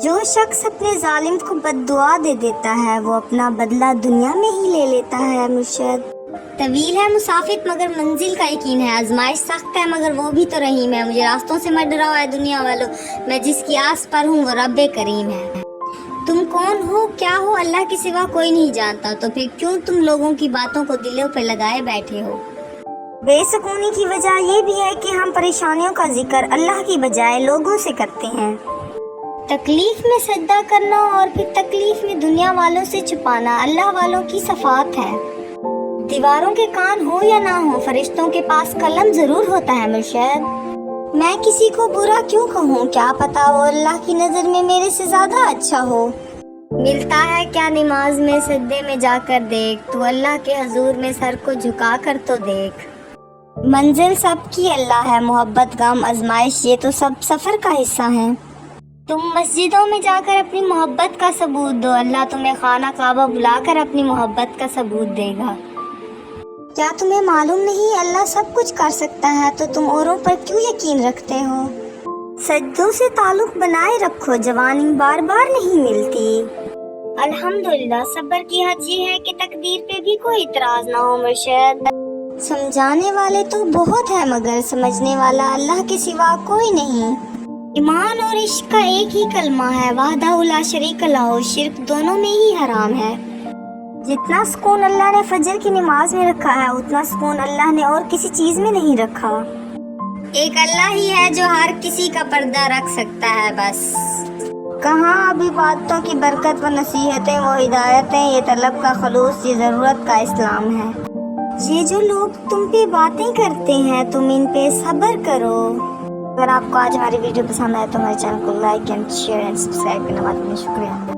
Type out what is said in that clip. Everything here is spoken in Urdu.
جو شخص اپنے ظالم کو بددعا دے دیتا ہے وہ اپنا بدلہ دنیا میں ہی لے لیتا ہے۔ مرشد طویل ہے مسافت مگر منزل کا یقین ہے، آزمائش سخت ہے مگر وہ بھی تو رحیم ہے، مجھے راستوں سے مت ڈراؤ اے دنیا والو، میں جس کی آس پر ہوں وہ رب کریم ہے۔ تم کون ہو کیا ہو اللہ کے سوا کوئی نہیں جانتا، تو پھر کیوں تم لوگوں کی باتوں کو دلوں پہ لگائے بیٹھے ہو؟ بے سکونی کی وجہ یہ بھی ہے کہ ہم پریشانیوں کا ذکر اللہ کی بجائے لوگوں سے کرتے ہیں۔ تکلیف میں سجدہ کرنا اور پھر تکلیف میں دنیا والوں سے چھپانا اللہ والوں کی صفات ہے۔ دیواروں کے کان ہو یا نہ ہو، فرشتوں کے پاس قلم ضرور ہوتا ہے۔ مرشد میں کسی کو برا کیوں کہوں، کیا پتا وہ اللہ کی نظر میں میرے سے زیادہ اچھا ہو۔ ملتا ہے کیا نماز میں سجدے میں جا کر دیکھ، تو اللہ کے حضور میں سر کو جھکا کر تو دیکھ۔ منزل سب کی اللہ ہے، محبت غم آزمائش یہ تو سب سفر کا حصہ ہیں۔ تم مسجدوں میں جا کر اپنی محبت کا ثبوت دو، اللہ تمہیں خانہ کعبہ بلا کر اپنی محبت کا ثبوت دے گا۔ کیا تمہیں معلوم نہیں اللہ سب کچھ کر سکتا ہے، تو تم اوروں پر کیوں یقین رکھتے ہو؟ سجدوں سے تعلق بنائے رکھو، جوانی بار بار نہیں ملتی۔ الحمدللہ صبر کی حد یہ ہے کہ تقدیر پہ بھی کوئی اعتراض نہ ہو۔ مرشد سمجھانے والے تو بہت ہیں مگر سمجھنے والا اللہ کے سوا کوئی نہیں۔ ایمان اور عشق کا ایک ہی کلمہ ہے، وحدہ لا شریک لہ، شرک دونوں میں ہی حرام ہے۔ جتنا سکون اللہ نے فجر کی نماز میں رکھا ہے اتنا سکون اللہ نے اور کسی چیز میں نہیں رکھا۔ ایک اللہ ہی ہے جو ہر کسی کا پردہ رکھ سکتا ہے بس۔ کہاں اب عبادتوں کی برکت و نصیحتیں و ہدایتیں، یہ طلب کا خلوص، یہ ضرورت کا اسلام ہے۔ یہ جو لوگ تم پہ باتیں کرتے ہیں تم ان پہ صبر کرو۔ اگر آپ کو آج ہماری ویڈیو پسند آئے تو ہمارے چینل کو like and share and subscribe کرنا مت بھولیں۔ شکریہ۔